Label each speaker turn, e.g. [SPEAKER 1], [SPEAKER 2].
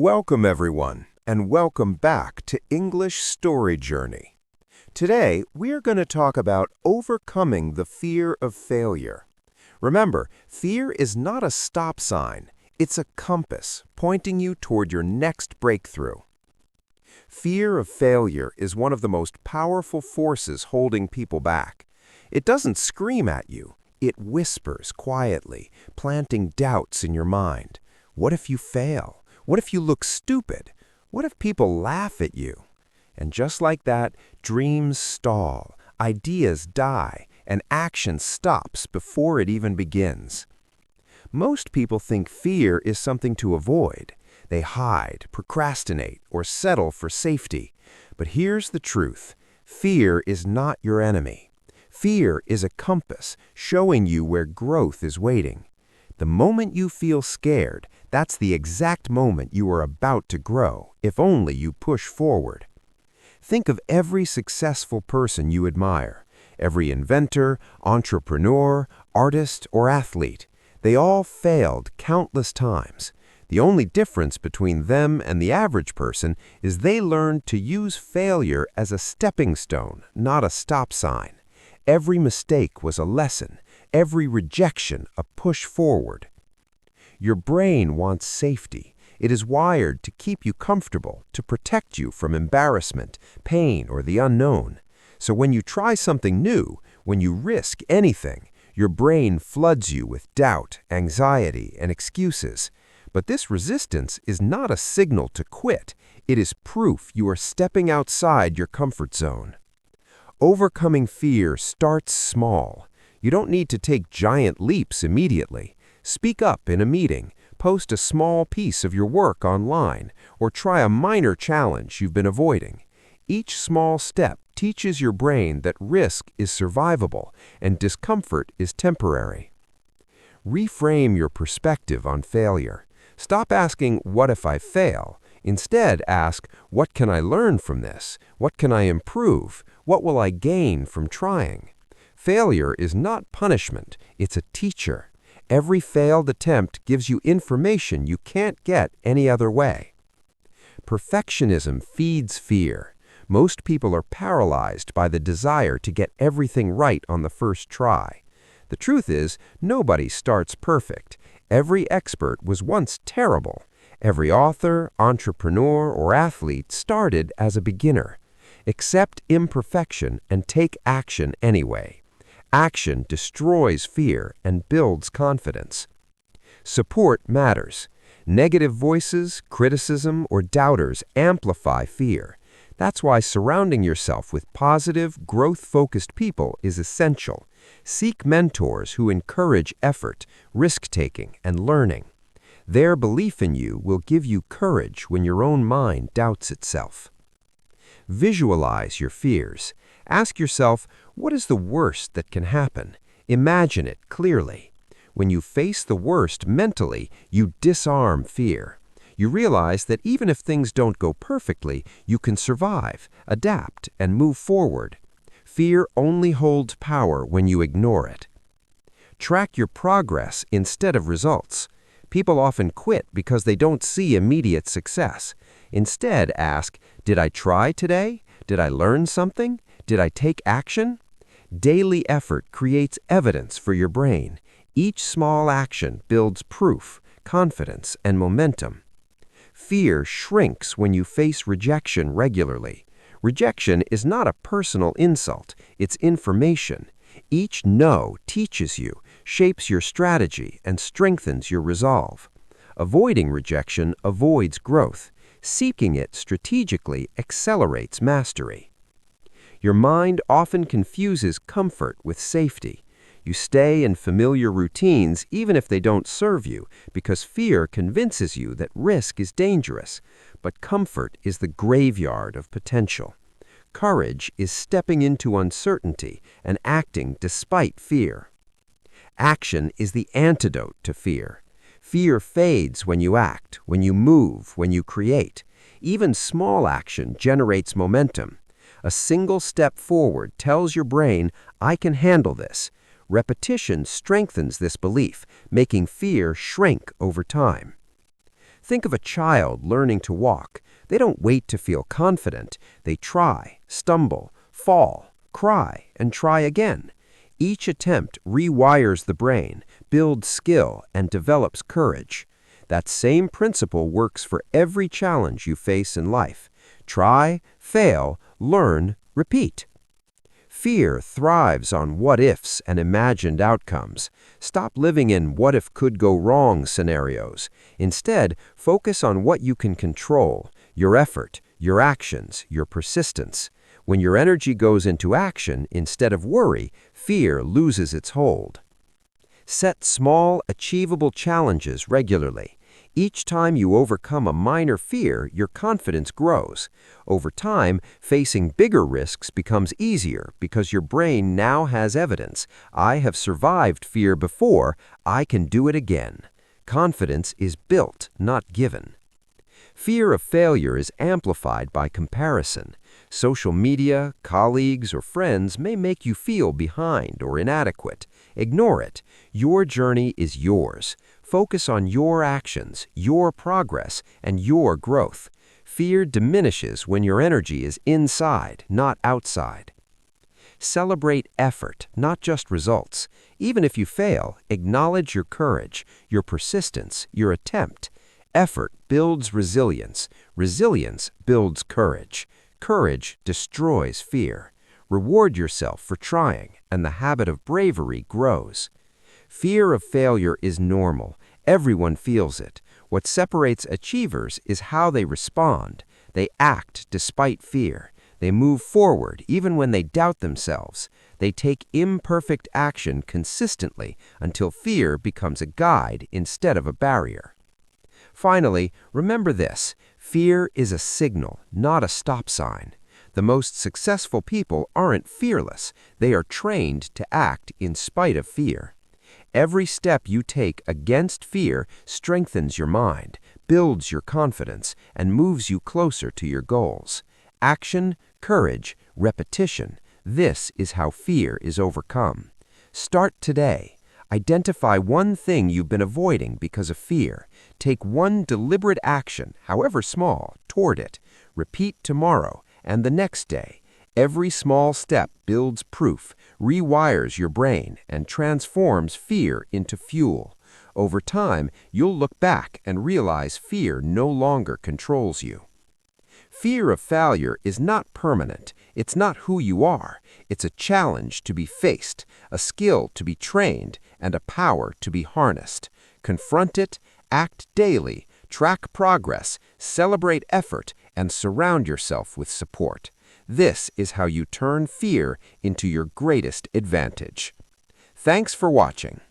[SPEAKER 1] Welcome everyone, and welcome back to English Story Journey. Today, we're going to talk about overcoming the fear of failure. Remember, fear is not a stop sign, it's a compass pointing you toward your next breakthrough. Fear of failure is one of the most powerful forces holding people back. It doesn't scream at you, it whispers quietly, planting doubts in your mind. What if you fail? What if you look stupid? What if people laugh at you? And just like that, dreams stall, ideas die, and action stops before it even begins. Most people think fear is something to avoid. They hide, procrastinate, or settle for safety. But here's the truth. Fear is not your enemy. Fear is a compass showing you where growth is waiting. The moment you feel scared, that's the exact moment you are about to grow, if only you push forward. Think of every successful person you admire, every inventor, entrepreneur, artist, or athlete. They all failed countless times. The only difference between them and the average person is they learned to use failure as a stepping stone, not a stop sign. Every mistake was a lesson, every rejection a push forward. Your brain wants safety. It is wired to keep you comfortable, to protect you from embarrassment, pain, or the unknown. So when you try something new, when you risk anything, your brain floods you with doubt, anxiety, and excuses. But this resistance is not a signal to quit. It is proof you are stepping outside your comfort zone. Overcoming fear starts small. You don't need to take giant leaps immediately. Speak up in a meeting, post a small piece of your work online, or try a minor challenge you've been avoiding. Each small step teaches your brain that risk is survivable and discomfort is temporary. Reframe your perspective on failure. Stop asking, "What if I fail?" Instead, ask, "What can I learn from this? What can I improve? What will I gain from trying?" Failure is not punishment, it's a teacher. Every failed attempt gives you information you can't get any other way. Perfectionism feeds fear. Most people are paralyzed by the desire to get everything right on the first try. The truth is, nobody starts perfect. Every expert was once terrible. Every author, entrepreneur, or athlete started as a beginner. Accept imperfection and take action anyway. Action destroys fear and builds confidence. Support matters. Negative voices, criticism, or doubters amplify fear. That's why surrounding yourself with positive, growth-focused people is essential. Seek mentors who encourage effort, risk-taking, and learning. Their belief in you will give you courage when your own mind doubts itself. Visualize your fears. Ask yourself, what is the worst that can happen? Imagine it clearly. When you face the worst mentally, you disarm fear. You realize that even if things don't go perfectly, you can survive, adapt, and move forward. Fear only holds power when you ignore it. Track your progress instead of results. People often quit because they don't see immediate success. Instead, ask, did I try today? Did I learn something? Did I take action? Daily effort creates evidence for your brain. Each small action builds proof, confidence, and momentum. Fear shrinks when you face rejection regularly. Rejection is not a personal insult, it's information. Each no teaches you, shapes your strategy, and strengthens your resolve. Avoiding rejection avoids growth. Seeking it strategically accelerates mastery. Your mind often confuses comfort with safety. You stay in familiar routines even if they don't serve you, because fear convinces you that risk is dangerous. But comfort is the graveyard of potential. Courage is stepping into uncertainty and acting despite fear. Action is the antidote to fear. Fear fades when you act, when you move, when you create. Even small action generates momentum. A single step forward tells your brain, I can handle this. Repetition strengthens this belief, making fear shrink over time. Think of a child learning to walk. They don't wait to feel confident. They try, stumble, fall, cry, and try again. Each attempt rewires the brain, builds skill, and develops courage. That same principle works for every challenge you face in life. Try, fail, learn, repeat. Fear thrives on what-ifs and imagined outcomes. Stop living in what-if-could-go-wrong scenarios. Instead, focus on what you can control, your effort, your actions, your persistence. When your energy goes into action instead of worry, fear loses its hold. Set small, achievable challenges regularly. Each time you overcome a minor fear, your confidence grows. Over time, facing bigger risks becomes easier because your brain now has evidence. I have survived fear before, I can do it again. Confidence is built, not given. Fear of failure is amplified by comparison. Social media, colleagues, or friends may make you feel behind or inadequate. Ignore it. Your journey is yours. Focus on your actions, your progress, and your growth. Fear diminishes when your energy is inside, not outside. Celebrate effort, not just results. Even if you fail, acknowledge your courage, your persistence, your attempt. Effort builds resilience. Resilience builds courage. Courage destroys fear. Reward yourself for trying, and the habit of bravery grows. Fear of failure is normal. Everyone feels it. What separates achievers is how they respond. They act despite fear. They move forward even when they doubt themselves. They take imperfect action consistently until fear becomes a guide instead of a barrier. Finally, remember this: fear is a signal, not a stop sign. The most successful people aren't fearless. They are trained to act in spite of fear. Every step you take against fear strengthens your mind, builds your confidence, and moves you closer to your goals. Action, courage, repetition. This is how fear is overcome. Start today. Identify one thing you've been avoiding because of fear. Take one deliberate action, however small, toward it. Repeat tomorrow and the next day. Every small step builds proof, rewires your brain, and transforms fear into fuel. Over time, you'll look back and realize fear no longer controls you. Fear of failure is not permanent. It's not who you are. It's a challenge to be faced, a skill to be trained, and a power to be harnessed. Confront it, act daily, track progress, celebrate effort, and surround yourself with support. This is how you turn fear into your greatest advantage. Thanks for watching.